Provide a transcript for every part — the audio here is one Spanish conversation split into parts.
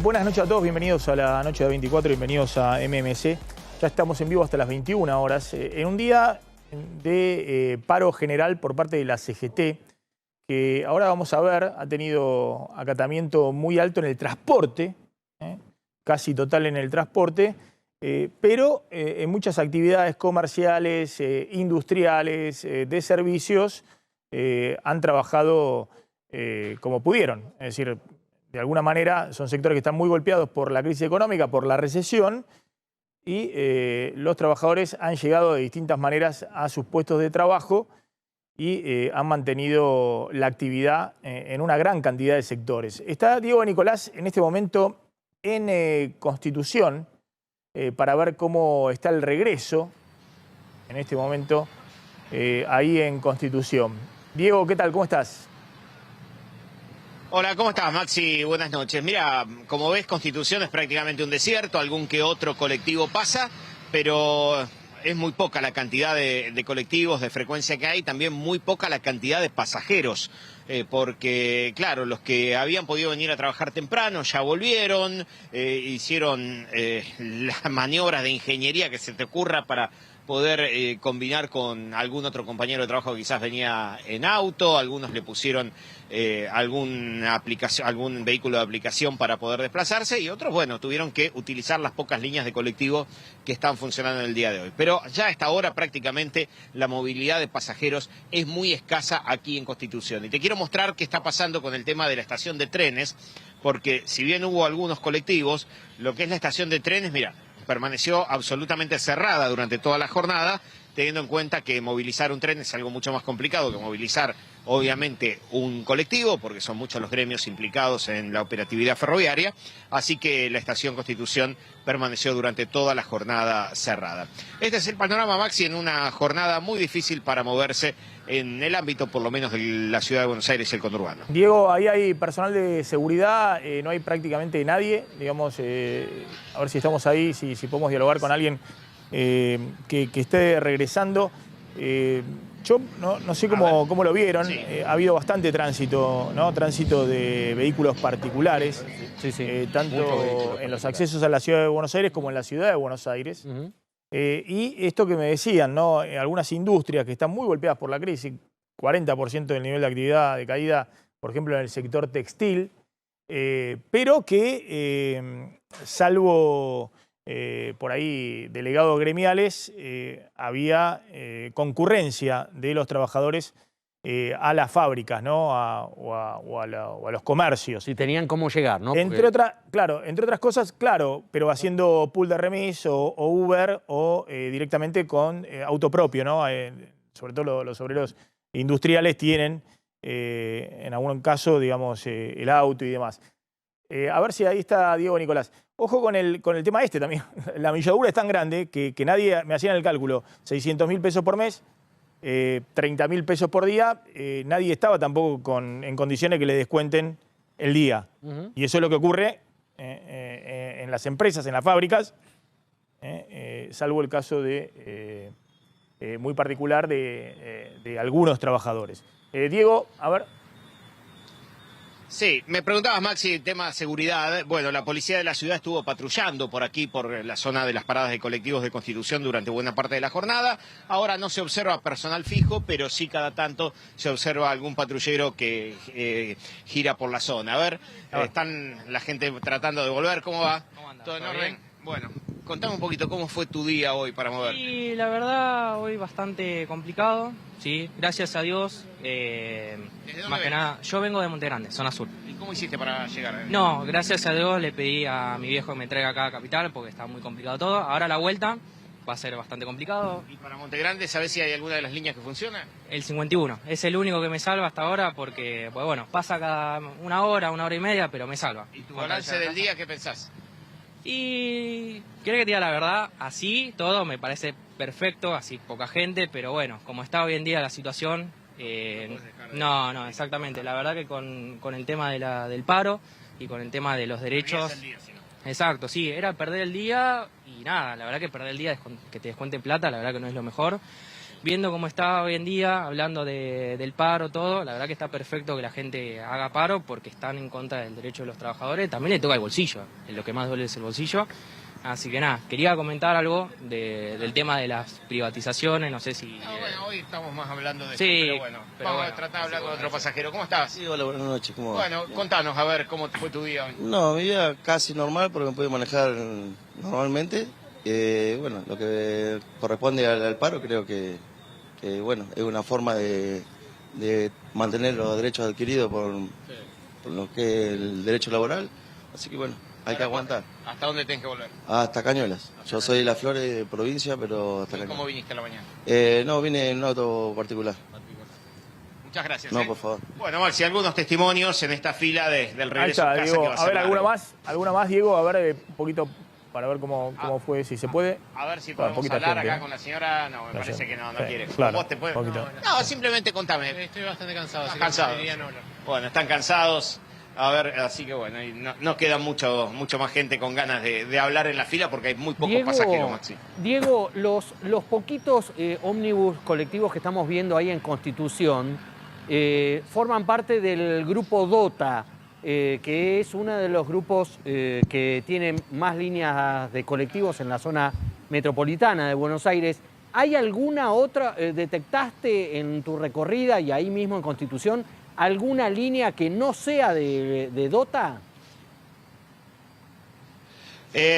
Buenas noches a todos, bienvenidos a la noche de 24, bienvenidos a MMC. Ya estamos en vivo hasta las 21 horas, en un día de paro general por parte de la CGT, que ahora vamos a ver, ha tenido acatamiento muy alto en el transporte, casi total en el transporte, pero en muchas actividades comerciales, industriales, de servicios, han trabajado como pudieron. Es decir, de alguna manera son sectores que están muy golpeados por la crisis económica, por la recesión, y los trabajadores han llegado de distintas maneras a sus puestos de trabajo y han mantenido la actividad en una gran cantidad de sectores. Está Diego Nicolás en este momento en Constitución para ver cómo está el regreso en este momento ahí en Constitución. Diego, ¿qué tal? ¿Cómo estás? Hola, ¿cómo estás, Maxi? Buenas noches. Mira, como ves, Constitución es prácticamente un desierto, algún que otro colectivo pasa, pero es muy poca la cantidad de colectivos, de frecuencia que hay, también muy poca la cantidad de pasajeros, porque, claro, los que habían podido venir a trabajar temprano ya volvieron, hicieron las maniobras de ingeniería que se te ocurra para poder combinar con algún otro compañero de trabajo que quizás venía en auto, algunos le pusieron alguna aplicación, algún vehículo de aplicación para poder desplazarse y otros, bueno, tuvieron que utilizar las pocas líneas de colectivo que están funcionando en el día de hoy. Pero ya a esta hora prácticamente la movilidad de pasajeros es muy escasa aquí en Constitución. Y te quiero mostrar qué está pasando con el tema de la estación de trenes, porque si bien hubo algunos colectivos, lo que es la estación de trenes, mira, permaneció absolutamente cerrada durante toda la jornada, teniendo en cuenta que movilizar un tren es algo mucho más complicado que movilizar, obviamente, un colectivo, porque son muchos los gremios implicados en la operatividad ferroviaria, así que la estación Constitución permaneció durante toda la jornada cerrada. Este es el panorama, Maxi, en una jornada muy difícil para moverse en el ámbito, por lo menos, de la ciudad de Buenos Aires y el conurbano. Diego, ahí hay personal de seguridad, no hay prácticamente nadie, digamos, a ver si estamos ahí, si podemos dialogar con alguien que esté regresando. Yo no sé cómo lo vieron, Sí. Ha habido bastante tránsito, ¿no? Tránsito de vehículos particulares, tanto en los accesos a la ciudad de Buenos Aires como en la ciudad de Buenos Aires. Y esto que me decían, ¿no? Algunas industrias que están muy golpeadas por la crisis, 40% del nivel de actividad de caída, por ejemplo, en el sector textil, pero que, salvo por ahí delegados gremiales, había concurrencia de los trabajadores a las fábricas, ¿no? o a los comercios. Si tenían cómo llegar, ¿no? Entre otras cosas, claro, pero haciendo pool de remis o Uber o directamente con auto propio, ¿no? Sobre todo los obreros industriales tienen, en algún caso, digamos, el auto y demás. A ver si ahí está Diego Nicolás. Ojo con el tema este también. La milladura es tan grande que nadie, me hacían el cálculo, 600.000 pesos por mes, 30.000 pesos por día, nadie estaba tampoco en condiciones que le descuenten el día. Y eso es lo que ocurre en las empresas, en las fábricas, salvo el caso muy particular de algunos trabajadores. Diego, a ver. Sí, me preguntabas, Maxi, el tema de seguridad. Bueno, la policía de la ciudad estuvo patrullando por aquí, por la zona de las paradas de colectivos de Constitución durante buena parte de la jornada. Ahora no se observa personal fijo, pero sí cada tanto se observa algún patrullero que gira por la zona. A ver, están la gente tratando de volver. ¿Cómo va? ¿Cómo andas? ¿Todo en ¿Todo orden? bien? Bueno, contame un poquito cómo fue tu día hoy para moverte. Y la verdad, hoy bastante complicado, sí, gracias a Dios. ¿Desde dónde Más que venís? nada, yo vengo de Monte Grande, zona sur. ¿Y cómo hiciste para llegar? No, gracias a Dios le pedí a mi viejo que me traiga acá a Capital porque está muy complicado todo. Ahora la vuelta va a ser bastante complicado. ¿Y para Montegrande sabés si hay alguna de las líneas que funciona? El 51 es el único que me salva hasta ahora porque, pues bueno, pasa cada una hora y media, pero me salva. ¿Y tu balance del día qué pensás? Y quiero que te diga la verdad, así todo me parece perfecto, así poca gente, pero bueno, como está hoy en día la situación, no, exactamente. La verdad que con el tema del paro y con el tema de los derechos... El día, si no. Exacto, sí, era perder el día y nada, la verdad que perder el día, que te descuenten plata, la verdad que no es lo mejor. viendo cómo está hoy en día, hablando del paro, todo, la verdad que está perfecto que la gente haga paro porque están en contra del derecho de los trabajadores. También le toca el bolsillo, lo que más duele es el bolsillo. Así que nada, quería comentar algo del tema de las privatizaciones, no sé si... Bueno, hoy estamos más hablando de sí, eso, pero vamos a tratar de hablar con otro pasajero. ¿Cómo estás? Sí, hola, buenas noches, ¿cómo va? Bueno, contanos, a ver, ¿cómo fue tu día hoy? No, mi vida casi normal porque me puedo manejar normalmente. Bueno, lo que corresponde al paro creo que, bueno, es una forma de mantener los derechos adquiridos por lo que es el derecho laboral. Así que bueno, hay que aguantar. ¿Hasta dónde tenés que volver? Hasta Cañuelas. Yo soy de Las Flores, de provincia, pero hasta Cañuelas. ¿Cómo viniste a la mañana? No, vine en un auto particular. Muchas gracias. No, por favor. Bueno, Maxi, algunos testimonios en esta fila del regreso Ahí está, a casa. Diego. Que va a A ver, ser ¿alguna más, Diego? A ver, un poquito para ver cómo fue, si se puede. A ver si Claro, podemos poquita hablar gente, acá ¿no? con la señora. No, me No parece sé. que no Sí, quiere. claro, ¿Vos te puedes? poquito. No, simplemente contame. Estoy bastante cansado, así Cansado. que preferiría no hablar. Bueno, están cansados. A ver, así que bueno, y no queda mucho más gente con ganas de hablar en la fila porque hay muy pocos pasajeros, Maxi. Diego, los poquitos ómnibus colectivos que estamos viendo ahí en Constitución forman parte del grupo DOTA, que es uno de los grupos que tienen más líneas de colectivos en la zona metropolitana de Buenos Aires. ¿Hay alguna otra, detectaste en tu recorrida y ahí mismo en Constitución, alguna línea que no sea de DOTA?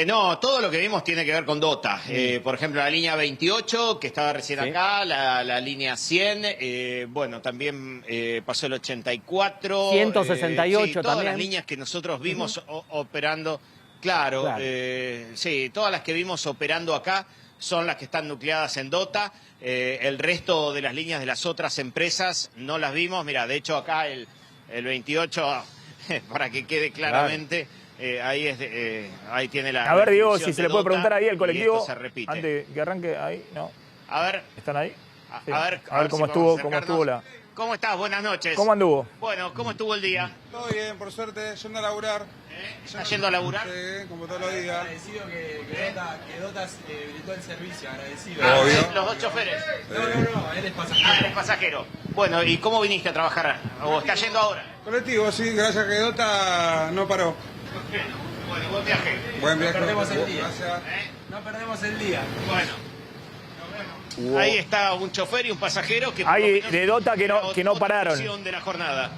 No, todo lo que vimos tiene que ver con DOTA. Por ejemplo, la línea 28, que estaba recién acá, la línea 100, bueno, también pasó el 84. 168 sí, todas también. las líneas que nosotros vimos operando, claro. Sí, todas las que vimos operando acá son las que están nucleadas en DOTA. El resto de las líneas de las otras empresas no las vimos. Mira, de hecho acá el 28, para que quede claramente... ahí tiene la... A ver, Diego, definición si se de le puede DOTA, preguntar ahí al y colectivo, esto se repite. antes que arranque, ahí, ¿no? A ver, ¿Están ahí? Sí. a ver cómo si estuvo, podemos cómo estuvo la... ¿Cómo estás? Buenas noches. ¿Cómo anduvo? Bueno, ¿cómo estuvo el día? Todo bien, por suerte, yendo a laburar. ¿Está yendo a laburar? Sí, como todos los días. Agradecido que Dota brindó el servicio, agradecido. Obvio. Los dos choferes. No, él es pasajero. Ah, eres pasajero. Bueno, ¿y cómo viniste a trabajar? ¿O está yendo ahora? Colectivo, sí, gracias a que Dota no paró. Bueno, buen viaje. Buen viaje. No perdemos el día. Gracias. No perdemos el día. Bueno. Ahí está un chofer y un pasajero que... Hay por lo menos de DOTA que no- era que no otra pararon. versión de la jornada.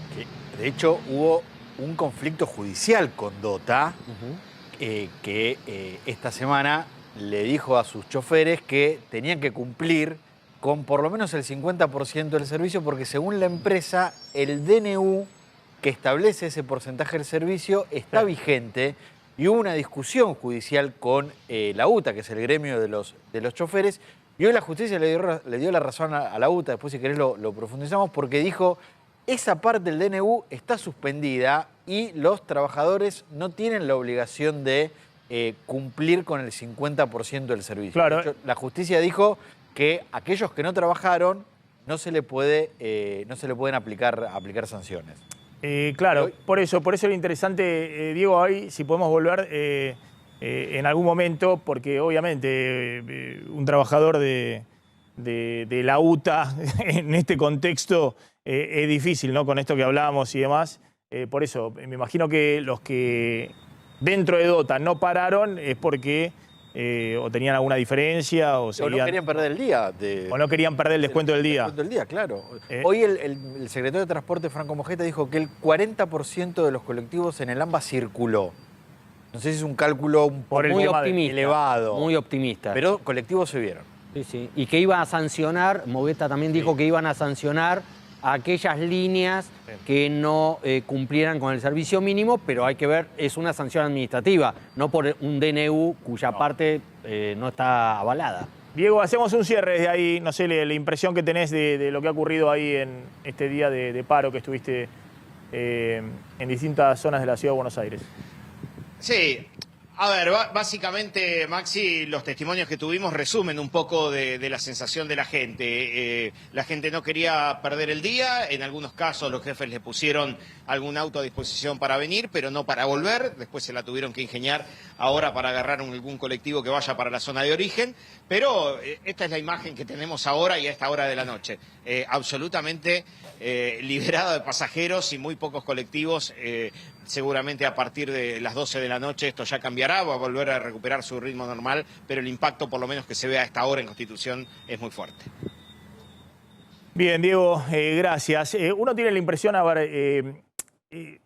De hecho, hubo un conflicto judicial con DOTA que esta semana le dijo a sus choferes que tenían que cumplir con por lo menos el 50% del servicio porque según la empresa, el DNU que establece ese porcentaje del servicio está vigente y hubo una discusión judicial con la UTA, que es el gremio de los choferes, y hoy la justicia le dio la razón a la UTA, después si querés lo profundizamos, porque dijo, esa parte del DNU está suspendida y los trabajadores no tienen la obligación de cumplir con el 50% del servicio. Claro. De hecho, la justicia dijo que aquellos que no trabajaron no se le pueden aplicar sanciones. Claro, por eso era interesante, Diego, ahí si podemos volver en algún momento, porque obviamente un trabajador de la UTA en este contexto es difícil, ¿no? Con esto que hablábamos y demás. Por eso, me imagino que los que dentro de DOTA no pararon es porque o tenían alguna diferencia o no querían perder el día. O no querían perder el descuento del día. El descuento del día, claro. Hoy el secretario de Transporte, Franco Mojeta, dijo que el 40% de los colectivos en el AMBA circuló. No sé si es un cálculo un poco Por el Muy tema optimista. elevado. Muy optimista. Pero colectivos se vieron. Sí, sí. Y que iba a sancionar, Moveta también dijo que iban a sancionar a aquellas líneas que no cumplieran con el servicio mínimo, pero hay que ver, es una sanción administrativa, no por un DNU cuya parte no está avalada. Diego, hacemos un cierre desde ahí, no sé, la impresión que tenés de lo que ha ocurrido ahí en este día de paro que estuviste en distintas zonas de la ciudad de Buenos Aires. Sí, A ver, básicamente, Maxi, los testimonios que tuvimos resumen un poco de la sensación de la gente. La gente no quería perder el día, en algunos casos los jefes le pusieron algún auto a disposición para venir, pero no para volver, después se la tuvieron que ingeniar ahora para agarrar algún colectivo que vaya para la zona de origen, pero esta es la imagen que tenemos ahora y a esta hora de la noche. Absolutamente liberado de pasajeros y muy pocos colectivos. Seguramente a partir de las 12 de la noche esto ya cambiará, va a volver a recuperar su ritmo normal, pero el impacto, por lo menos que se ve a esta hora en Constitución, es muy fuerte. Bien, Diego, gracias. Uno tiene la impresión, a ver,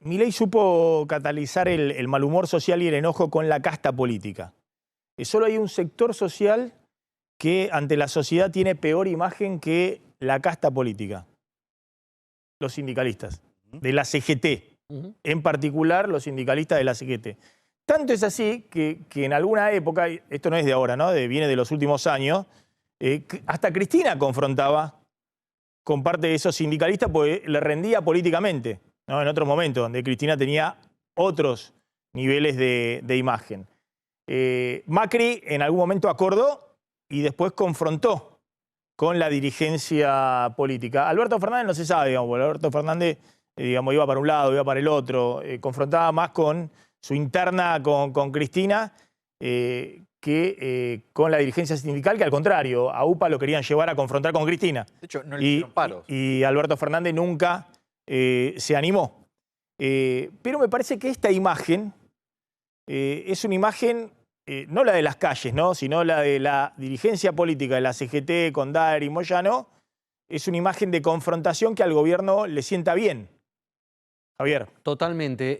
Milei supo catalizar el mal humor social y el enojo con la casta política. Solo hay un sector social que ante la sociedad tiene peor imagen que la casta política. Los sindicalistas, de la CGT. En particular los sindicalistas de la CGT. Tanto es así que en alguna época, esto no es de ahora, ¿no? Viene de los últimos años, hasta Cristina confrontaba con parte de esos sindicalistas porque le rendía políticamente, ¿no? En otros momentos, donde Cristina tenía otros niveles de imagen. Macri en algún momento acordó y después confrontó con la dirigencia política. Alberto Fernández no se sabe, digamos, Alberto Fernández digamos, iba para un lado, iba para el otro, confrontaba más con su interna con Cristina que con la dirigencia sindical, que al contrario, a UPA lo querían llevar a confrontar con Cristina. De hecho, no le hicieron paros. Y Alberto Fernández nunca se animó. Pero me parece que esta imagen es una imagen, no la de las calles, ¿no? Sino la de la dirigencia política de la CGT con Daer y Moyano, es una imagen de confrontación que al gobierno le sienta bien. Javier. Totalmente.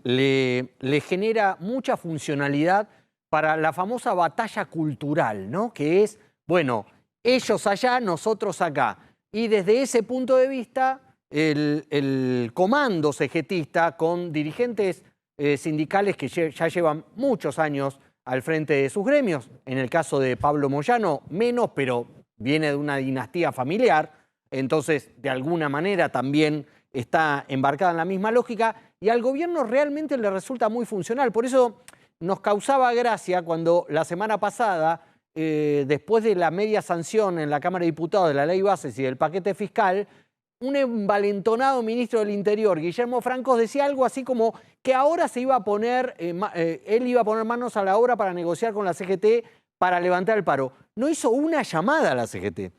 Le genera mucha funcionalidad para la famosa batalla cultural, ¿no? Que es, bueno, ellos allá, nosotros acá. Y desde ese punto de vista, el comando CGTista con dirigentes sindicales que ya llevan muchos años al frente de sus gremios, en el caso de Pablo Moyano, menos, pero viene de una dinastía familiar, entonces de alguna manera también está embarcada en la misma lógica y al gobierno realmente le resulta muy funcional. Por eso nos causaba gracia cuando la semana pasada, después de la media sanción en la Cámara de Diputados de la Ley Bases y del paquete fiscal, un envalentonado ministro del Interior, Guillermo Francos, decía algo así como que ahora se iba a poner, él iba a poner manos a la obra para negociar con la CGT para levantar el paro. No hizo una llamada a la CGT,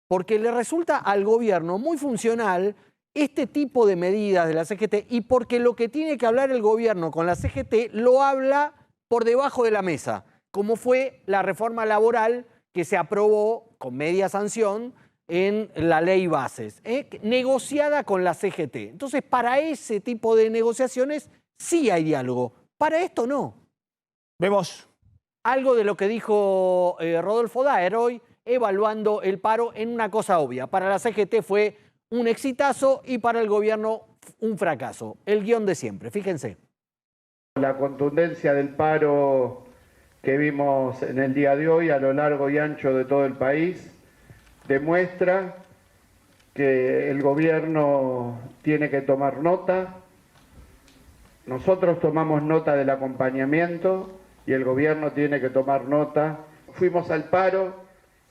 porque le resulta al gobierno muy funcional este tipo de medidas de la CGT y porque lo que tiene que hablar el gobierno con la CGT lo habla por debajo de la mesa, como fue la reforma laboral que se aprobó con media sanción en la ley Bases, negociada con la CGT. Entonces, para ese tipo de negociaciones sí hay diálogo, para esto no. Vemos algo de lo que dijo Rodolfo Daer hoy, evaluando el paro en una cosa obvia. Para la CGT fue un exitazo y para el gobierno un fracaso. El guión de siempre, fíjense. La contundencia del paro que vimos en el día de hoy a lo largo y ancho de todo el país demuestra que el gobierno tiene que tomar nota. Nosotros tomamos nota del acompañamiento y el gobierno tiene que tomar nota. Fuimos al paro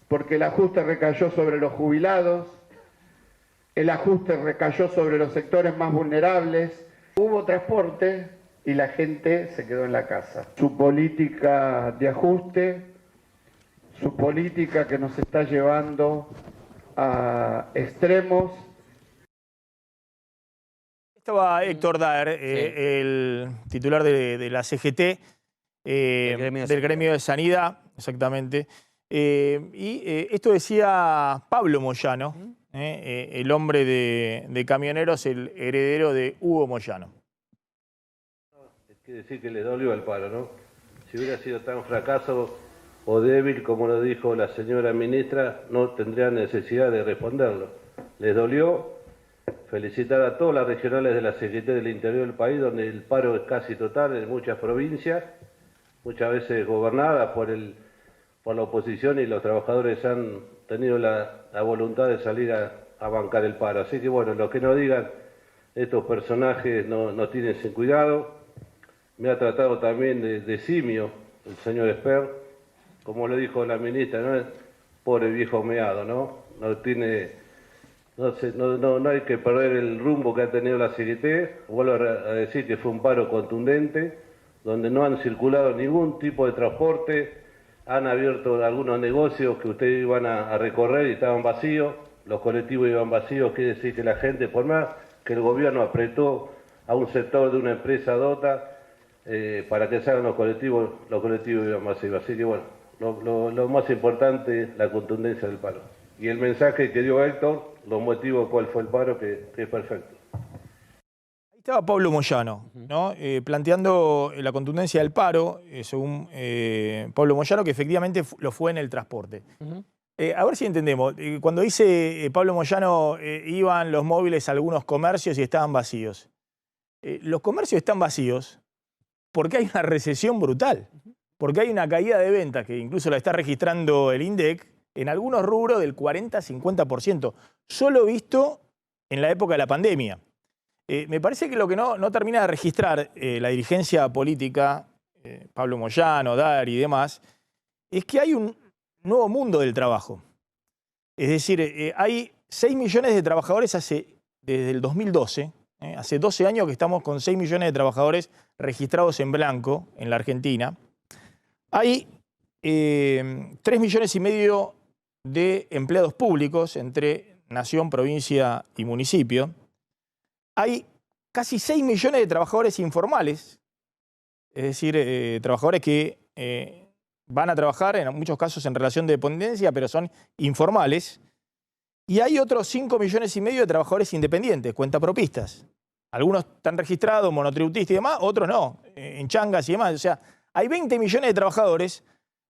porque el ajuste recayó sobre los jubilados, el ajuste recayó sobre los sectores más vulnerables, hubo transporte y la gente se quedó en la casa. Su política de ajuste, su política que nos está llevando a extremos. Estaba Héctor Daer, el titular de la CGT, del gremio de Sanidad, exactamente. Esto decía Pablo Moyano, el hombre de camioneros, el heredero de Hugo Moyano. Es que decir que le dolió el paro, ¿no? Si hubiera sido tan fracaso o débil como lo dijo la señora ministra, no tendría necesidad de responderlo. Les dolió. Felicitar a todas las regionales de la CGT del interior del país, donde el paro es casi total en muchas provincias, muchas veces gobernadas por la oposición, y los trabajadores han tenido la voluntad de salir a bancar el paro. Así que bueno, lo que nos digan estos personajes no tienen sin cuidado. me ha tratado también de simio el señor Esper, como le dijo la ministra, ¿no? Pobre viejo meado, ¿no? No hay que perder el rumbo que ha tenido la CGT. Vuelvo a decir que fue un paro contundente, donde no han circulado ningún tipo de transporte, han abierto algunos negocios que ustedes iban a recorrer y estaban vacíos, los colectivos iban vacíos, quiere decir que la gente, por más que el gobierno apretó a un sector de una empresa DOTA para que se hagan los colectivos iban vacíos. Así que bueno, lo más importante es la contundencia del paro. Y el mensaje que dio Héctor, los motivos cuál fue el paro, que es perfecto. Ahí estaba Pablo Moyano, ¿no? Planteando la contundencia del paro, según Pablo Moyano, que efectivamente lo fue en el transporte. A ver si entendemos. Cuando dice Pablo Moyano, iban los móviles a algunos comercios y estaban vacíos. Los comercios están vacíos porque hay una recesión brutal, porque hay una caída de ventas, que incluso la está registrando el INDEC, en algunos rubros del 40-50%, solo visto en la época de la pandemia. Me parece que lo que no termina de registrar la dirigencia política, Pablo Moyano, Dari y demás, es que hay un nuevo mundo del trabajo. Es decir, hay 6 millones de trabajadores desde el 2012, hace 12 años que estamos con 6 millones de trabajadores registrados en blanco en la Argentina. Hay 3,5 millones de empleados públicos entre nación, provincia y municipio. Hay casi 6 millones de trabajadores informales, es decir, trabajadores que van a trabajar en muchos casos en relación de dependencia, pero son informales. Y hay otros 5,5 millones de trabajadores independientes, cuentapropistas. Algunos están registrados, monotributistas y demás, otros no, en changas y demás. O sea, hay 20 millones de trabajadores,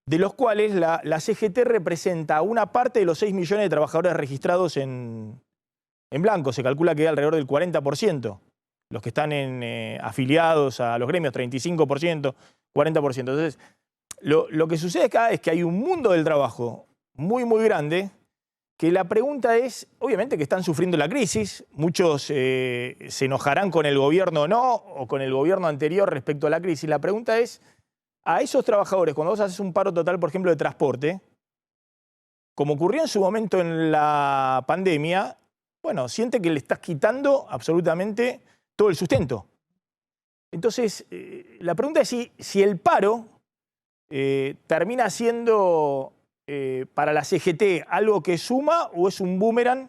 de los cuales la CGT representa una parte de los 6 millones de trabajadores registrados en blanco. Se calcula que hay alrededor del 40%. Los que están afiliados a los gremios, 35%, 40%. Entonces, lo que sucede acá es que hay un mundo del trabajo muy, muy grande, que la pregunta es, obviamente que están sufriendo la crisis, muchos se enojarán con el gobierno o no, o con el gobierno anterior respecto a la crisis. La pregunta es, a esos trabajadores, cuando vos haces un paro total, por ejemplo, de transporte, como ocurrió en su momento en la pandemia, bueno, siente que le estás quitando absolutamente todo el sustento. Entonces, la pregunta es si el paro termina siendo para la CGT algo que suma o es un boomerang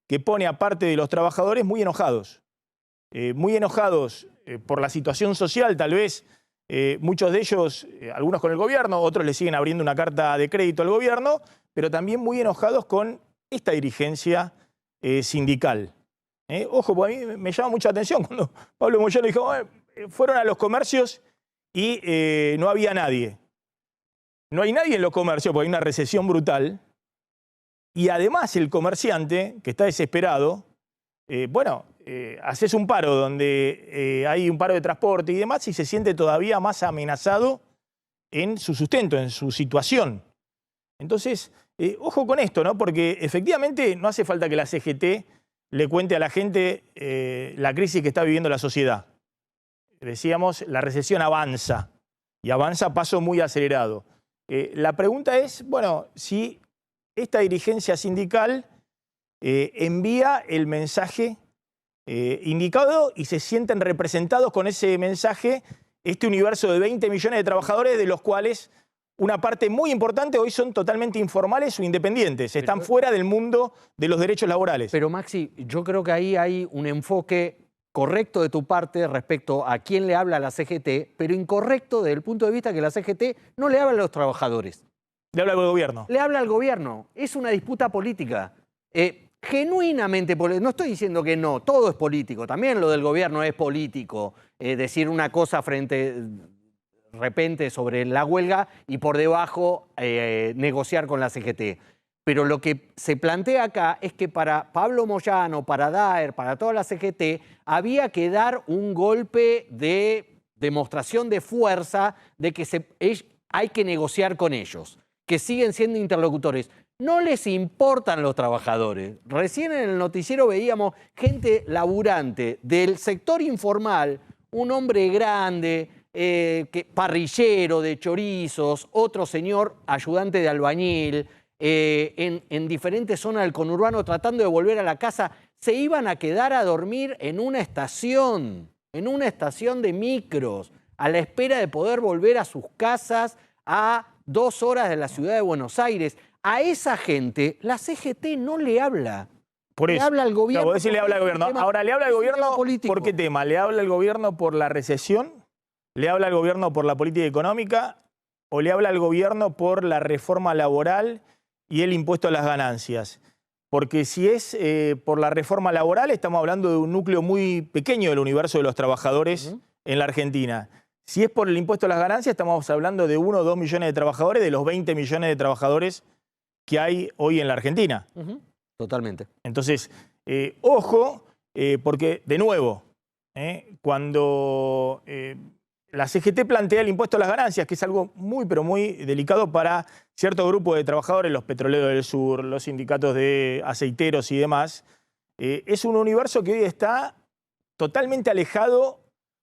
que pone a parte de los trabajadores muy enojados. Por la situación social, tal vez. Muchos de ellos, algunos con el gobierno, otros le siguen abriendo una carta de crédito al gobierno, pero también muy enojados con esta dirigencia sindical. Ojo, porque a mí me llama mucha atención cuando Pablo Moyano dijo, fueron a los comercios y no había nadie. No hay nadie en los comercios porque hay una recesión brutal. Y además el comerciante, que está desesperado, haces un paro donde hay un paro de transporte y demás y se siente todavía más amenazado en su sustento, en su situación. Entonces, ojo con esto, ¿no? Porque efectivamente no hace falta que la CGT le cuente a la gente la crisis que está viviendo la sociedad. Decíamos, la recesión avanza y avanza a paso muy acelerado. La pregunta es, bueno, si esta dirigencia sindical envía el mensaje indicado y se sienten representados con ese mensaje este universo de 20 millones de trabajadores, de los cuales una parte muy importante hoy son totalmente informales o independientes, están fuera del mundo de los derechos laborales. Pero Maxi, yo creo que ahí hay un enfoque correcto de tu parte respecto a quién le habla a la CGT, pero incorrecto desde el punto de vista que la CGT no le habla a los trabajadores. Le habla al gobierno. Le habla al gobierno. Es una disputa política. Genuinamente, no estoy diciendo que no, todo es político, también lo del gobierno es político, decir una cosa de repente sobre la huelga y por debajo negociar con la CGT. Pero lo que se plantea acá es que para Pablo Moyano, para Daer, para toda la CGT, había que dar un golpe de demostración de fuerza de que hay que negociar con ellos, que siguen siendo interlocutores. No les importan los trabajadores. Recién en el noticiero veíamos gente laburante del sector informal, un hombre grande, parrillero de chorizos, otro señor ayudante de albañil, en diferentes zonas del conurbano tratando de volver a la casa, se iban a quedar a dormir en una estación de micros, a la espera de poder volver a sus casas a 2 horas de la ciudad de Buenos Aires. A esa gente la CGT no le habla. Por eso. Le habla al gobierno. Claro, vos decís le habla al gobierno. Ahora, ¿le habla al gobierno político. por qué tema? ¿Le habla al gobierno por la recesión? ¿Le habla al gobierno por la política económica? ¿O le habla al gobierno por la reforma laboral y el impuesto a las ganancias? Porque si es por la reforma laboral, estamos hablando de un núcleo muy pequeño del universo de los trabajadores en la Argentina. Si es por el impuesto a las ganancias, estamos hablando de 1 o 2 millones de trabajadores, de los 20 millones de trabajadores que hay hoy en la Argentina. Totalmente. Entonces, ojo, porque, de nuevo, cuando la CGT plantea el impuesto a las ganancias, que es algo muy, pero muy delicado para cierto grupo de trabajadores, los petroleros del sur, los sindicatos de aceiteros y demás, es un universo que hoy está totalmente alejado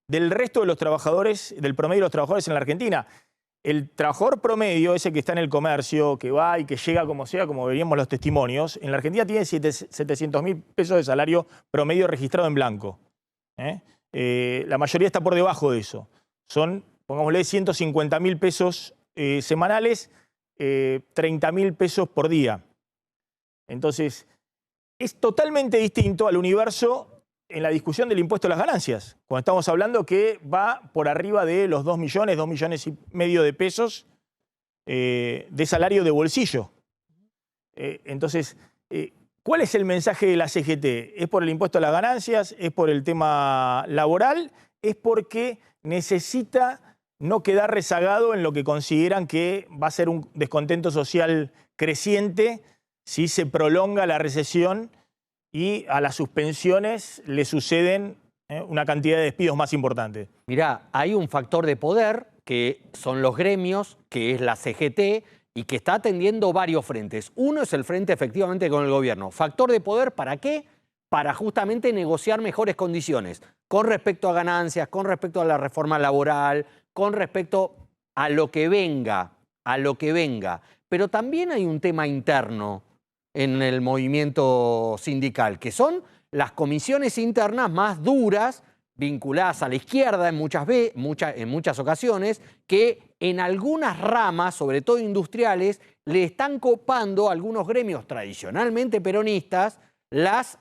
del resto de los trabajadores, del promedio de los trabajadores en la Argentina. El trabajador promedio, ese que está en el comercio, que va y que llega como sea, como veríamos los testimonios, en la Argentina tiene 700.000 pesos de salario promedio registrado en blanco. La mayoría está por debajo de eso. Son, pongámosle, 150.000 pesos semanales, 30.000 pesos por día. Entonces, es totalmente distinto al universo en la discusión del impuesto a las ganancias, cuando estamos hablando que va por arriba de los 2 millones y medio de pesos de salario de bolsillo. Entonces, ¿cuál es el mensaje de la CGT? ¿Es por el impuesto a las ganancias? ¿Es por el tema laboral? ¿Es porque necesita no quedar rezagado en lo que consideran que va a ser un descontento social creciente si se prolonga la recesión y a las suspensiones le suceden una cantidad de despidos más importantes? Mirá, hay un factor de poder que son los gremios, que es la CGT, y que está atendiendo varios frentes. Uno es el frente efectivamente con el gobierno. Factor de poder, ¿para qué? Para justamente negociar mejores condiciones con respecto a ganancias, con respecto a la reforma laboral, con respecto a lo que venga, Pero también hay un tema interno en el movimiento sindical, que son las comisiones internas más duras, vinculadas a la izquierda en muchas ocasiones, que en algunas ramas, sobre todo industriales, le están copando a algunos gremios tradicionalmente peronistas las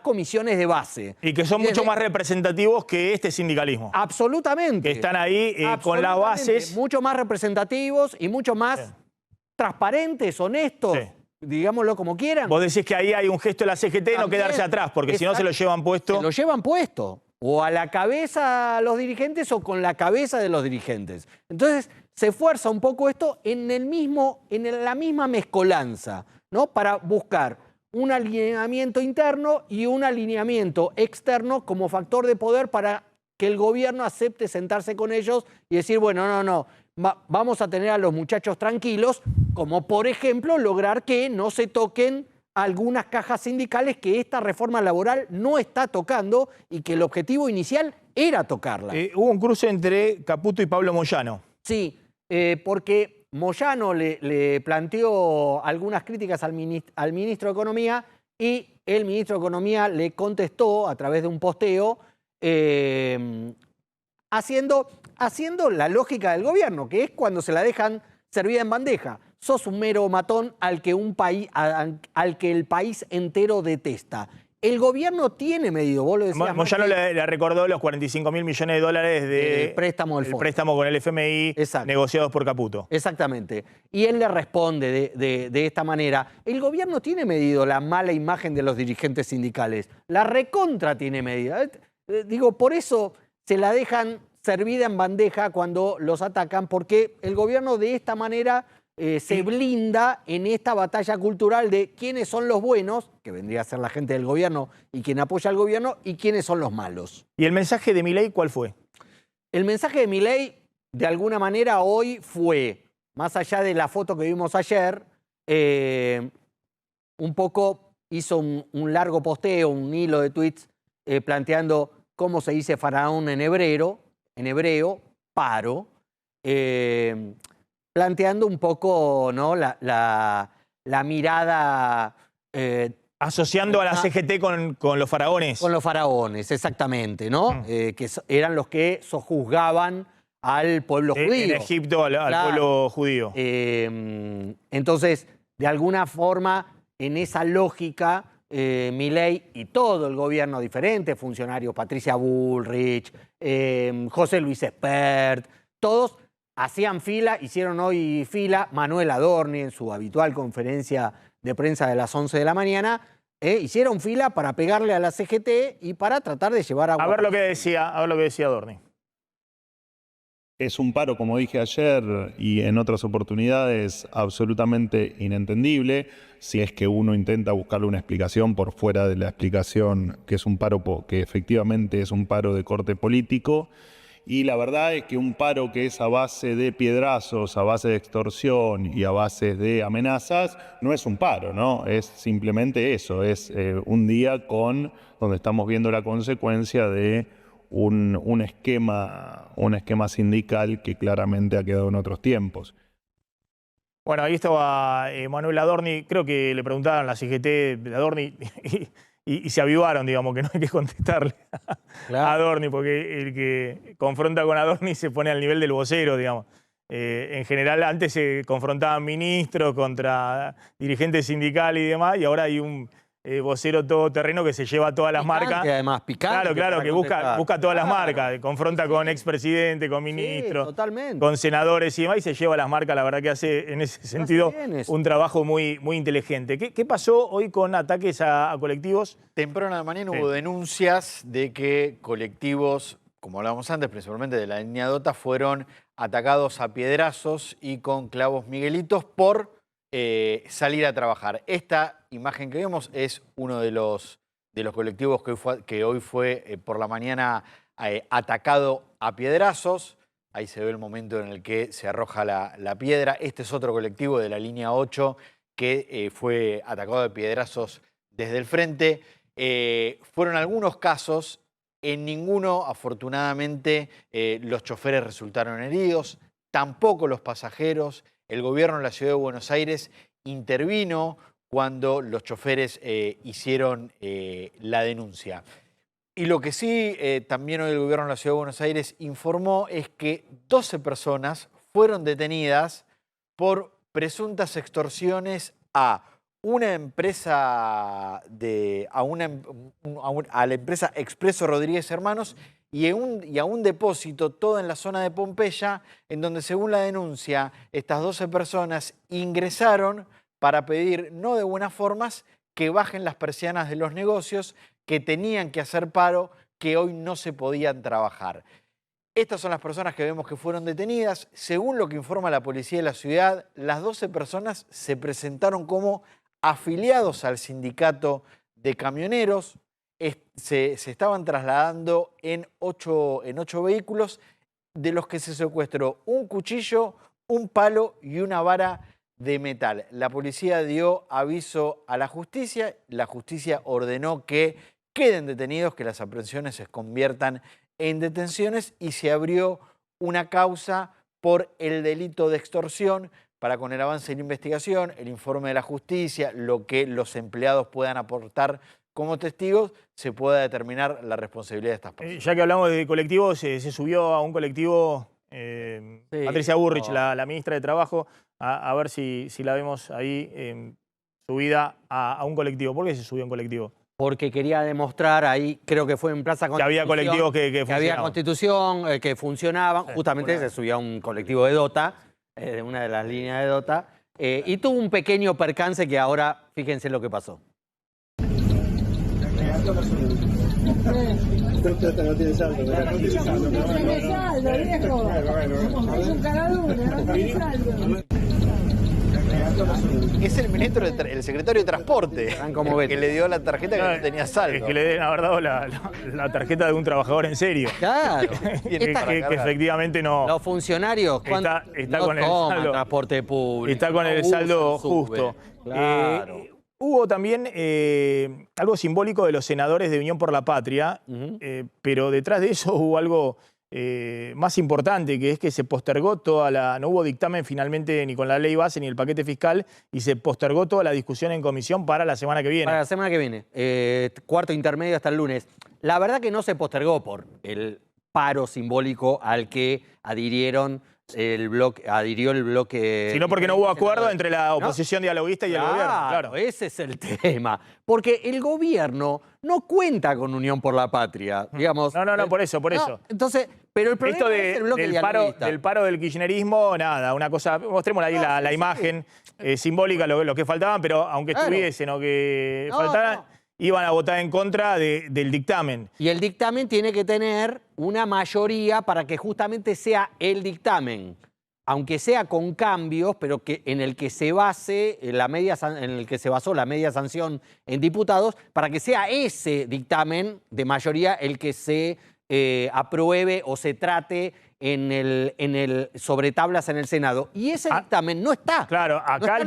comisiones de base. Y que son mucho más representativos que este sindicalismo. Absolutamente. Que están ahí con las bases. Mucho más representativos y mucho más transparentes, honestos. Sí. Digámoslo como quieran. Vos decís que ahí hay un gesto de la CGT de no quedarse atrás, porque si no se lo llevan puesto. Se lo llevan puesto. O a la cabeza los dirigentes o con la cabeza de los dirigentes. Entonces se fuerza un poco esto en la misma mezcolanza, ¿no? Para buscar un alineamiento interno y un alineamiento externo como factor de poder para que el gobierno acepte sentarse con ellos y decir, bueno, no, vamos a tener a los muchachos tranquilos, como por ejemplo lograr que no se toquen algunas cajas sindicales que esta reforma laboral no está tocando y que el objetivo inicial era tocarla. Hubo un cruce entre Caputo y Pablo Moyano. Sí, porque Moyano le planteó algunas críticas al ministro de Economía y el ministro de Economía le contestó a través de un posteo haciendo la lógica del gobierno, que es cuando se la dejan servida en bandeja. Sos un mero matón al que el país entero detesta. El gobierno tiene medido, vos lo decías. Moyano le recordó los 45.000 millones de dólares de préstamo del fondo. Préstamo con el FMI. Exacto. Negociados por Caputo. Exactamente. Y él le responde de esta manera. El gobierno tiene medido la mala imagen de los dirigentes sindicales. La recontra tiene medida. Digo, por eso se la dejan servida en bandeja cuando los atacan, porque el gobierno de esta manera se blinda en esta batalla cultural de quiénes son los buenos, que vendría a ser la gente del gobierno y quien apoya al gobierno, y quiénes son los malos. ¿Y el mensaje de Milei cuál fue? El mensaje de Milei, de alguna manera, hoy fue, más allá de la foto que vimos ayer, un poco hizo un largo posteo, un hilo de tweets, planteando cómo se dice faraón en hebreo, paro, planteando un poco, ¿no?, la mirada... asociando a la CGT con los faraones. Con los faraones, exactamente, ¿no? Que eran los que sojuzgaban al pueblo judío. En Egipto al pueblo judío. Entonces, de alguna forma, en esa lógica, Milei y todo el gobierno diferente, funcionarios, Patricia Bullrich, José Luis Espert, todos hacían fila, hicieron hoy fila. Manuel Adorni, en su habitual conferencia de prensa de las 11 de la mañana, hicieron fila para pegarle a la CGT y para tratar de llevar a ver lo que decía Adorni. Es un paro, como dije ayer y en otras oportunidades, absolutamente inentendible. Si es que uno intenta buscarle una explicación por fuera de la explicación que es un paro, que efectivamente es un paro de corte político. Y la verdad es que un paro que es a base de piedrazos, a base de extorsión y a base de amenazas, no es un paro, ¿no? Es simplemente eso, es un día donde estamos viendo la consecuencia de un esquema sindical que claramente ha quedado en otros tiempos. Bueno, ahí estaba Manuel Adorni, creo que le preguntaban a la CGT de Adorni y se avivaron, digamos, que no hay que contestarle a Adorni, porque el que confronta con Adorni se pone al nivel del vocero, digamos. En general antes se confrontaban ministros contra dirigentes sindicales y demás, y ahora hay un vocero todoterreno que se lleva todas las marcas. Además, picante. Claro, que busca todas las marcas, confronta con expresidentes, con ministros, totalmente, con senadores y demás, y se lleva las marcas. La verdad que hace en ese sentido un trabajo muy, muy inteligente. ¿Qué pasó hoy con ataques a colectivos? Temprano de la mañana hubo denuncias de que colectivos, como hablábamos antes, principalmente de la línea Dota, fueron atacados a piedrazos y con clavos miguelitos por salir a trabajar. Esta imagen que vemos es uno de los colectivos que hoy fue por la mañana atacado a piedrazos. Ahí se ve el momento en el que se arroja la piedra. Este es otro colectivo de la línea 8 que fue atacado de piedrazos desde el frente. Fueron algunos casos, en ninguno, afortunadamente, los choferes resultaron heridos, tampoco los pasajeros. El gobierno de la Ciudad de Buenos Aires intervino cuando los choferes hicieron la denuncia. Y lo que sí también hoy el gobierno de la Ciudad de Buenos Aires informó es que 12 personas fueron detenidas por presuntas extorsiones a una empresa, a la empresa Expreso Rodríguez Hermanos y a un depósito, todo en la zona de Pompeya, en donde, según la denuncia, estas 12 personas ingresaron para pedir, no de buenas formas, que bajen las persianas de los negocios, que tenían que hacer paro, que hoy no se podían trabajar. Estas son las personas que vemos que fueron detenidas. Según lo que informa la policía de la ciudad, las 12 personas se presentaron como afiliados al sindicato de camioneros. Se estaban trasladando en 8 vehículos, de los que se secuestró un cuchillo, un palo y una vara de metal. La policía dio aviso a la justicia ordenó que queden detenidos, que las aprehensiones se conviertan en detenciones, y se abrió una causa por el delito de extorsión para, con el avance de la investigación, el informe de la justicia, lo que los empleados puedan aportar como testigos, se pueda determinar la responsabilidad de estas personas. Ya que hablamos de colectivos, se subió a un colectivo Patricia Bullrich, la ministra de Trabajo, a ver si la vemos ahí subida a un colectivo. ¿Por qué se subió a un colectivo? Porque quería demostrar ahí, creo que fue en Plaza Constitución, que había colectivos que funcionaban. Había Constitución, que funcionaban. Justamente se subió a un colectivo de Dota, de una de las líneas de Dota, y tuvo un pequeño percance que ahora, fíjense lo que pasó. No tiene saldo, ¿verdad? No tiene saldo, viejo. Es un caradura, no tiene saldo. Es el ministro, el secretario de Transporte, que le dio la tarjeta que no tenía saldo. Es que le deben haber dado la tarjeta de un trabajador en serio. Claro. que efectivamente no. Los funcionarios está no con el toman saldo, transporte público. Está con el saldo justo. Claro. Hubo también algo simbólico de los senadores de Unión por la Patria, pero detrás de eso hubo algo más importante, que es que se postergó no hubo dictamen finalmente ni con la ley base ni el paquete fiscal, y se postergó toda la discusión en comisión para la semana que viene. Para la semana que viene, cuarto intermedio hasta el lunes. La verdad que no se postergó por el paro simbólico al que adhirió el bloque... Sino porque no hubo acuerdo entre la oposición dialoguista y el gobierno. Claro, ese es el tema. Porque el gobierno no cuenta con Unión por la Patria, digamos. No, por eso. Entonces, pero el problema es el bloque dialoguista. Del paro del kirchnerismo, nada, una cosa, mostremos ahí la imagen simbólica, lo que faltaban, pero aunque estuviesen o que faltaran, iban a votar en contra del dictamen. Y el dictamen tiene que tener una mayoría para que justamente sea el dictamen, aunque sea con cambios, pero en el que se base en el que se basó la media sanción en diputados, para que sea ese dictamen de mayoría el que se apruebe o se trate sobre tablas en el Senado. Y ese dictamen no está. Claro, acá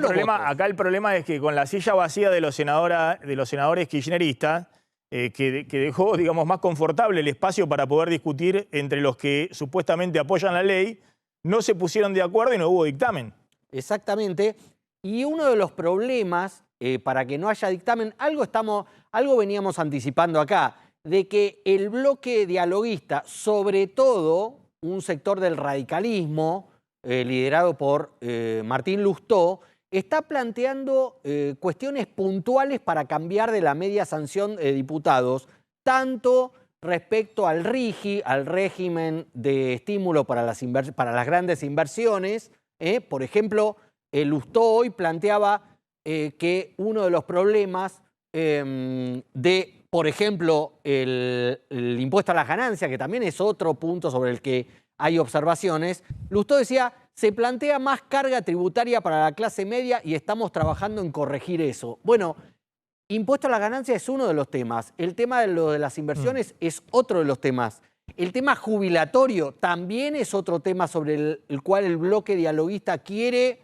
el problema es que con la silla vacía de los senadores kirchneristas, que dejó, digamos, más confortable el espacio para poder discutir entre los que supuestamente apoyan la ley, no se pusieron de acuerdo y no hubo dictamen. Exactamente. Y uno de los problemas para que no haya dictamen, algo veníamos anticipando acá, de que el bloque dialoguista, sobre todo un sector del radicalismo, liderado por Martín Lustó, está planteando cuestiones puntuales para cambiar de la media sanción de diputados, tanto respecto al RIGI, al régimen de estímulo para las grandes inversiones. Por ejemplo, Lustó hoy planteaba que uno de los problemas por ejemplo, el impuesto a las ganancias, que también es otro punto sobre el que hay observaciones, Lustó decía, se plantea más carga tributaria para la clase media y estamos trabajando en corregir eso. Bueno, impuesto a las ganancias es uno de los temas. El tema de las inversiones es otro de los temas. El tema jubilatorio también es otro tema sobre el cual el bloque dialoguista quiere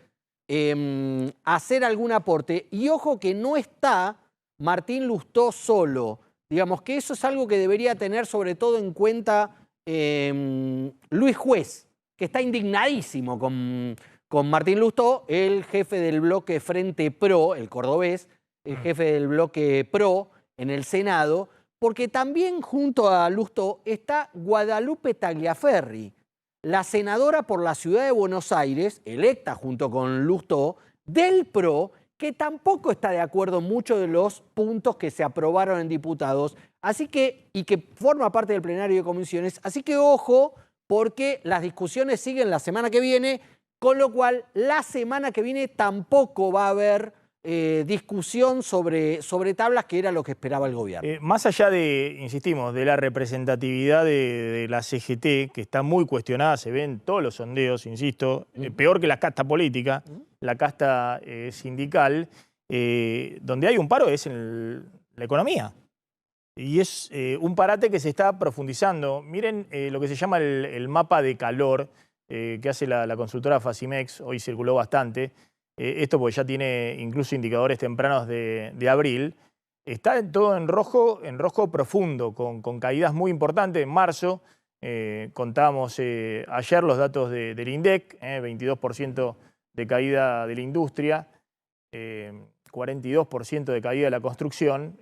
hacer algún aporte. Y ojo que no está Martín Lustó solo. Digamos que eso es algo que debería tener sobre todo en cuenta Luis Juez, que está indignadísimo con Martín Lustó, el jefe del bloque Frente Pro, el cordobés, el jefe del bloque Pro en el Senado, porque también junto a Lustó está Guadalupe Tagliaferri, la senadora por la ciudad de Buenos Aires, electa junto con Lustó, del Pro, que tampoco está de acuerdo en muchos de los puntos que se aprobaron en diputados, y que forma parte del plenario de comisiones. Así que ojo, porque las discusiones siguen la semana que viene, con lo cual la semana que viene tampoco va a haber discusión sobre tablas, que era lo que esperaba el gobierno. Más allá insistimos, de la representatividad de la CGT, que está muy cuestionada, se ven todos los sondeos, insisto, peor que la casta política, la casta sindical, donde hay un paro es en la economía. Y es un parate que se está profundizando. Miren lo que se llama el mapa de calor que hace la consultora Facimex, hoy circuló bastante. Esto porque ya tiene incluso indicadores tempranos de abril. Está todo en rojo profundo, con caídas muy importantes. En marzo contábamos ayer los datos del INDEC, 22% de caída de la industria, 42% de caída de la construcción.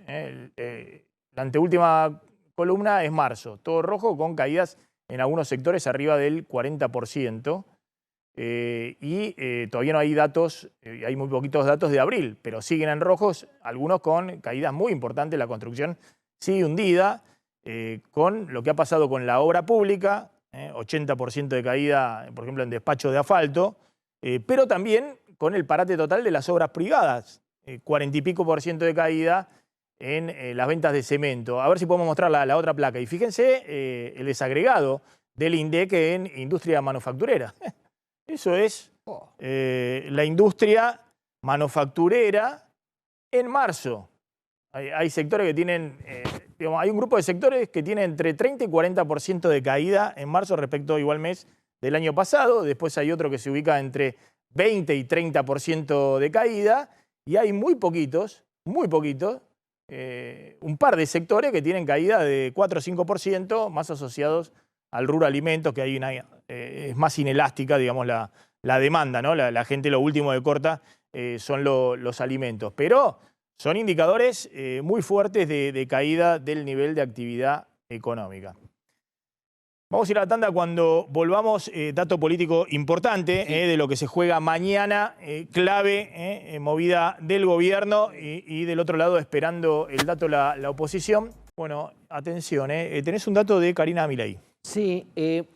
La anteúltima columna es marzo, todo rojo con caídas en algunos sectores arriba del 40%. Todavía no hay datos, hay muy poquitos datos de abril, pero siguen en rojos, algunos con caídas muy importantes. La construcción sigue hundida, con lo que ha pasado con la obra pública, 80% de caída, por ejemplo, en despacho de asfalto, pero también con el parate total de las obras privadas, 40 y pico % de caída en las ventas de cemento. A ver si podemos mostrar la otra placa. Y fíjense el desagregado del INDEC en industria manufacturera. Eso es la industria manufacturera en marzo. Hay sectores que tienen, hay un grupo de sectores que tienen entre 30 y 40% de caída en marzo respecto igual mes del año pasado. Después hay otro que se ubica entre 20 y 30% de caída. Y hay muy poquitos, un par de sectores que tienen caída de 4 o 5%, más asociados al rubro alimentos, que hay es más inelástica, digamos, la demanda, ¿no? La gente lo último que corta son los alimentos. Pero son indicadores muy fuertes de caída del nivel de actividad económica. Vamos a ir a la tanda. Cuando volvamos, dato político importante de lo que se juega mañana, clave, movida del gobierno y del otro lado esperando el dato la oposición. Bueno, atención, tenés un dato de Karina Milei. Sí,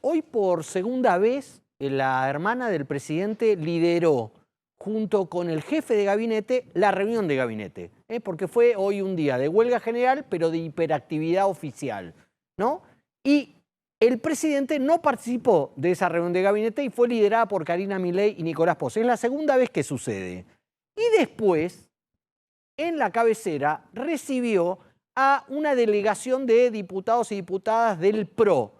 hoy por segunda vez la hermana del presidente lideró junto con el jefe de gabinete la reunión de gabinete, porque fue hoy un día de huelga general pero de hiperactividad oficial, ¿no? Y el presidente no participó de esa reunión de gabinete y fue liderada por Karina Milei y Nicolás Posse. Es la segunda vez que sucede. Y después, en la cabecera, recibió a una delegación de diputados y diputadas del PRO,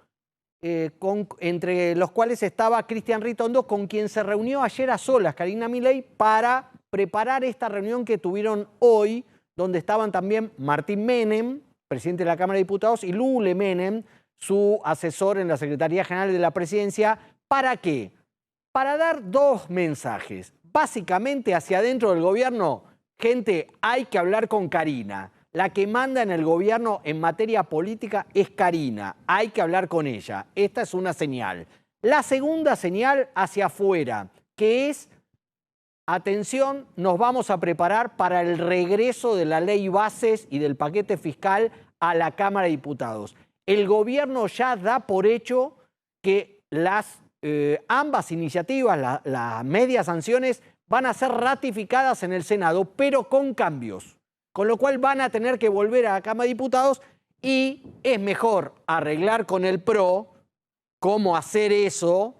entre los cuales estaba Cristian Ritondo, con quien se reunió ayer a solas Karina Milei para preparar esta reunión que tuvieron hoy, donde estaban también Martín Menem, presidente de la Cámara de Diputados, y Lule Menem, su asesor en la Secretaría General de la Presidencia. ¿Para qué? Para dar dos mensajes. Básicamente, hacia adentro del gobierno, gente, hay que hablar con Karina. La que manda en el gobierno en materia política es Karina. Hay que hablar con ella. Esta es una señal. La segunda señal hacia afuera, que es, atención, nos vamos a preparar para el regreso de la ley bases y del paquete fiscal a la Cámara de Diputados. El gobierno ya da por hecho que ambas iniciativas, las medias sanciones, van a ser ratificadas en el Senado, pero con cambios. Con lo cual van a tener que volver a la Cámara de Diputados y es mejor arreglar con el PRO cómo hacer eso,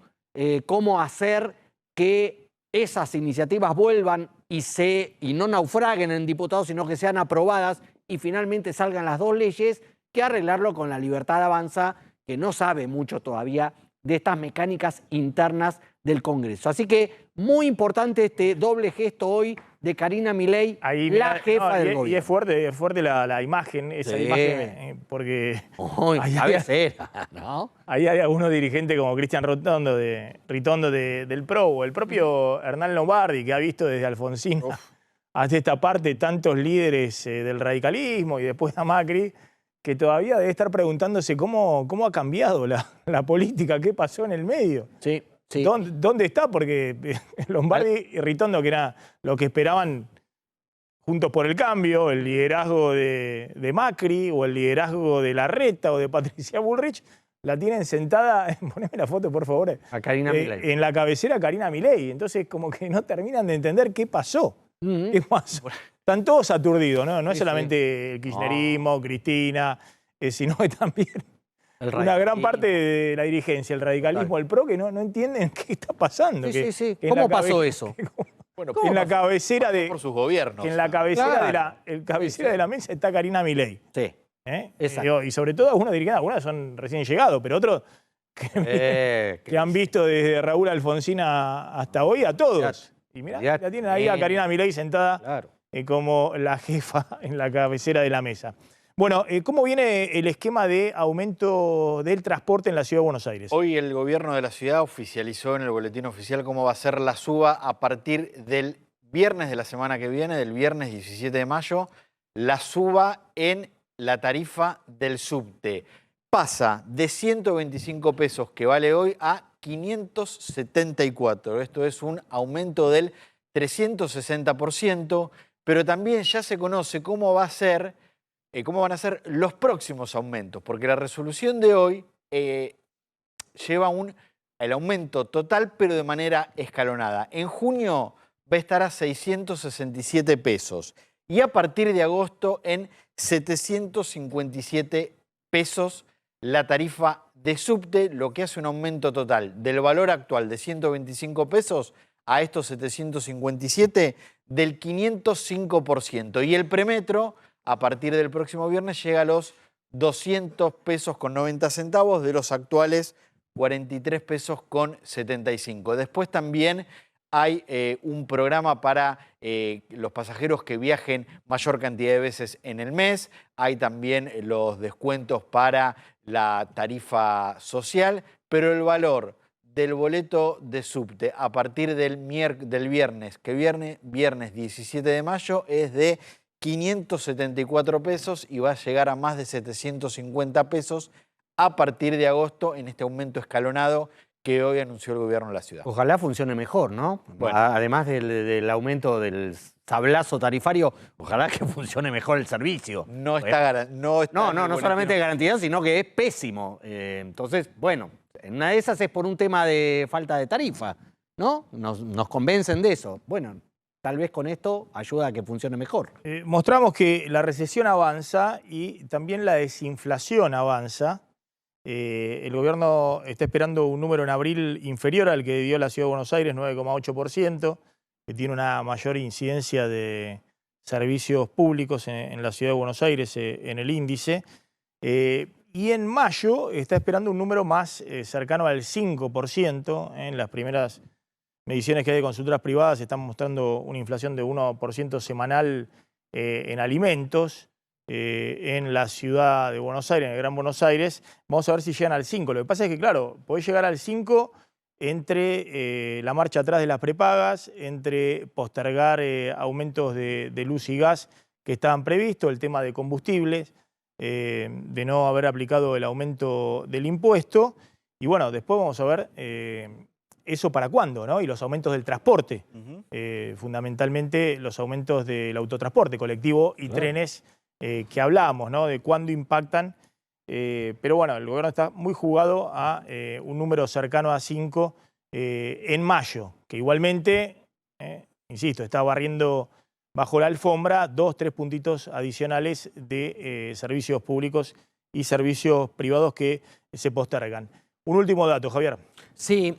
cómo hacer que esas iniciativas vuelvan y no naufraguen en diputados, sino que sean aprobadas y finalmente salgan las dos leyes, que arreglarlo con la Libertad Avanza, que no sabe mucho todavía de estas mecánicas internas del Congreso. Así que muy importante este doble gesto hoy de Karina Milei, la jefa del gobierno. Y es fuerte la imagen, esa imagen, porque ¿no? Ahí hay algunos dirigentes como Cristian Ritondo del PRO, o el propio Hernán Lombardi, que ha visto desde Alfonsín hasta esta parte tantos líderes del radicalismo y después a Macri, que todavía debe estar preguntándose cómo ha cambiado la política, qué pasó en el medio. Sí. Sí. ¿Dónde está? Porque Lombardi y Ritondo, que era lo que esperaban Juntos por el Cambio, el liderazgo de Macri o el liderazgo de Larreta o de Patricia Bullrich, la tienen sentada, poneme la foto por favor, a Karina Milei. En la cabecera Karina Milei. Entonces como que no terminan de entender qué pasó. ¿Qué pasó? Están todos aturdidos, ¿no? No es solamente el kirchnerismo, Cristina, sino que también una gran parte de la dirigencia, el radicalismo, el PRO, que no entienden qué está pasando. ¿Cómo pasó eso? Bueno, en la cabecera de por sus gobiernos. En la cabecera de la mesa está Karina Milei. Sí. Exacto. Y sobre todo algunos dirigentes, algunos son recién llegados, pero otros que han visto desde Raúl Alfonsín hasta hoy a todos. Y mirá, ya tienen ahí a Karina Milei sentada como la jefa en la cabecera de la mesa. Bueno, ¿cómo viene el esquema de aumento del transporte en la Ciudad de Buenos Aires? Hoy el gobierno de la ciudad oficializó en el boletín oficial cómo va a ser la suba a partir del viernes de la semana que viene, del viernes 17 de mayo, la suba en la tarifa del subte. Pasa de 125 pesos que vale hoy a 574. Esto es un aumento del 360%, pero también ya se conoce cómo van a ser los próximos aumentos, porque la resolución de hoy lleva el aumento total, pero de manera escalonada. En junio va a estar a 667 pesos y a partir de agosto en 757 pesos la tarifa de subte, lo que hace un aumento total del valor actual de 125 pesos a estos 757 del 505%. Y el premetro, a partir del próximo viernes, llega a los 200 pesos con 90 centavos de los actuales 43 pesos con 75. Después también hay un programa para los pasajeros que viajen mayor cantidad de veces en el mes, hay también los descuentos para la tarifa social, pero el valor del boleto de subte a partir del viernes, viernes 17 de mayo, es de 574 pesos y va a llegar a más de 750 pesos a partir de agosto en este aumento escalonado que hoy anunció el gobierno de la ciudad. Ojalá funcione mejor, ¿no? Bueno. Además del aumento del sablazo tarifario, ojalá que funcione mejor el servicio. No solamente garantizado, sino que es pésimo. Entonces, bueno, en una de esas es por un tema de falta de tarifa, ¿no? Nos convencen de eso. Bueno, tal vez con esto ayuda a que funcione mejor. Mostramos que la recesión avanza y también la desinflación avanza. El gobierno está esperando un número en abril inferior al que dio la Ciudad de Buenos Aires, 9,8%, que tiene una mayor incidencia de servicios públicos en la Ciudad de Buenos Aires en el índice. Y en mayo está esperando un número más cercano al 5%. En las primeras mediciones que hay de consultoras privadas están mostrando una inflación de 1% semanal en alimentos. En la ciudad de Buenos Aires, en el Gran Buenos Aires. Vamos a ver si llegan al 5. Lo que pasa es que, claro, podés llegar al 5 entre la marcha atrás de las prepagas, entre postergar aumentos de luz y gas que estaban previstos, el tema de combustibles, de no haber aplicado el aumento del impuesto. Y bueno, después vamos a ver eso para cuándo, ¿no? Y los aumentos del transporte, fundamentalmente los aumentos del autotransporte colectivo y trenes, que hablábamos, ¿no? De cuándo impactan, pero bueno, el gobierno está muy jugado a un número cercano a 5 en mayo, que igualmente, insisto, está barriendo bajo la alfombra 2-3 puntitos adicionales de servicios públicos y servicios privados que se postergan. Un último dato, Javier. Sí,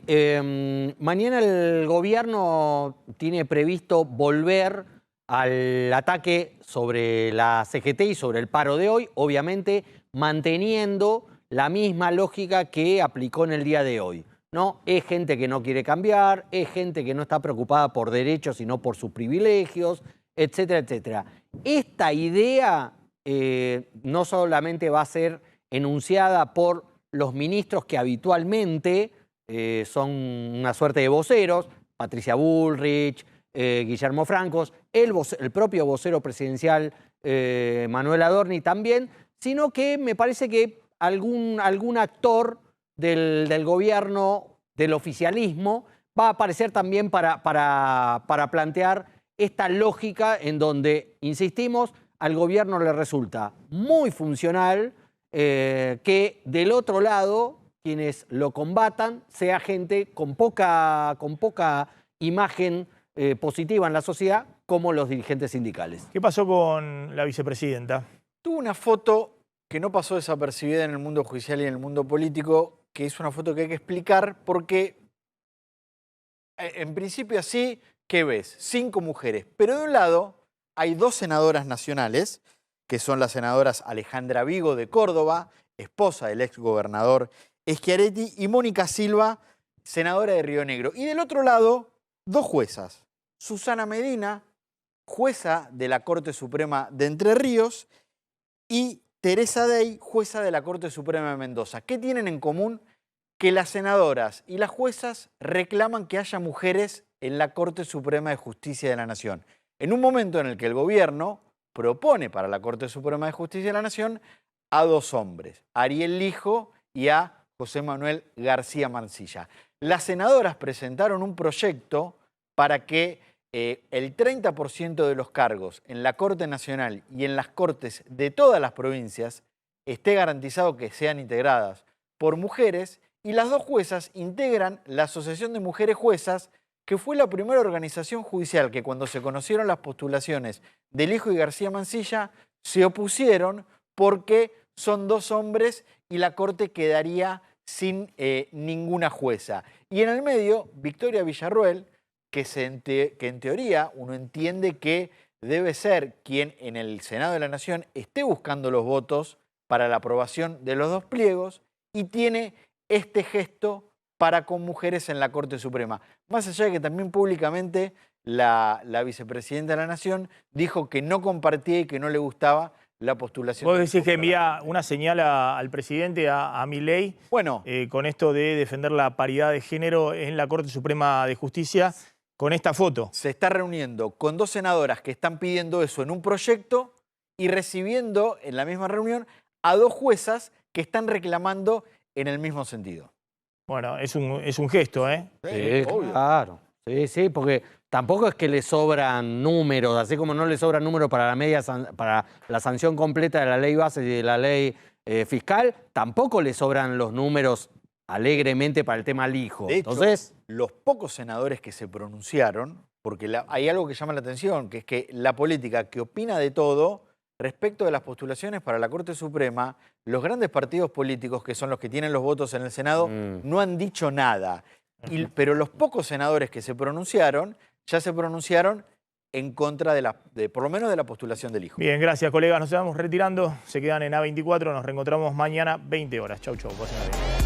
mañana el gobierno tiene previsto volver al ataque sobre la CGT y sobre el paro de hoy, obviamente manteniendo la misma lógica que aplicó en el día de hoy, ¿no? Es gente que no quiere cambiar, es gente que no está preocupada por derechos sino por sus privilegios, etcétera, etcétera. Esta idea no solamente va a ser enunciada por los ministros que habitualmente son una suerte de voceros, Patricia Bullrich, Guillermo Francos, el propio vocero presidencial Manuel Adorni también, sino que me parece que algún actor del gobierno, del oficialismo, va a aparecer también para plantear esta lógica en donde, insistimos, al gobierno le resulta muy funcional que del otro lado, quienes lo combatan, sea gente con poca imagen positiva en la sociedad, como los dirigentes sindicales. ¿Qué pasó con la vicepresidenta? Tuvo una foto que no pasó desapercibida en el mundo judicial y en el mundo político, que es una foto que hay que explicar porque, en principio así, ¿qué ves? 5 mujeres, pero de un lado hay 2 senadoras nacionales, que son las senadoras Alejandra Vigo de Córdoba, esposa del exgobernador Schiaretti, y Mónica Silva, senadora de Río Negro. Y del otro lado, 2 juezas. Susana Medina, jueza de la Corte Suprema de Entre Ríos, y Teresa Dey, jueza de la Corte Suprema de Mendoza. ¿Qué tienen en común? Que las senadoras y las juezas reclaman que haya mujeres en la Corte Suprema de Justicia de la Nación. En un momento en el que el gobierno propone para la Corte Suprema de Justicia de la Nación a 2 hombres, a Ariel Lijo y a José Manuel García Mancilla. Las senadoras presentaron un proyecto para que el 30% de los cargos en la Corte Nacional y en las cortes de todas las provincias esté garantizado que sean integradas por mujeres, y las 2 juezas integran la Asociación de Mujeres Juezas, que fue la primera organización judicial que, cuando se conocieron las postulaciones de Lijo y García Mancilla, se opusieron porque son 2 hombres y la Corte quedaría sin ninguna jueza. Y en el medio, Victoria Villarruel, que en teoría uno entiende que debe ser quien en el Senado de la Nación esté buscando los votos para la aprobación de los 2 pliegos, y tiene este gesto para con mujeres en la Corte Suprema. Más allá de que también públicamente la vicepresidenta de la Nación dijo que no compartía y que no le gustaba la postulación. Vos decís que envía una señal al presidente, a Milei, bueno, con esto de defender la paridad de género en la Corte Suprema de Justicia, con esta foto. Se está reuniendo con 2 senadoras que están pidiendo eso en un proyecto y recibiendo en la misma reunión a 2 juezas que están reclamando en el mismo sentido. Bueno, es un gesto, ¿eh? Sí, claro. Sí, porque tampoco es que le sobran números, así como no le sobran números para para la sanción completa de la ley base y de la ley fiscal, tampoco le sobran los números alegremente para el tema al hijo. De hecho, entonces, los pocos senadores que se pronunciaron, porque hay algo que llama la atención, que es que la política que opina de todo, respecto de las postulaciones para la Corte Suprema, los grandes partidos políticos, que son los que tienen los votos en el Senado, no han dicho nada. Pero los pocos senadores que se pronunciaron, ya se pronunciaron en contra por lo menos de la postulación del hijo. Bien, gracias, colegas. Nos estamos retirando. Se quedan en A24. Nos reencontramos mañana, 20 horas. Chau, chau. Pasen bien.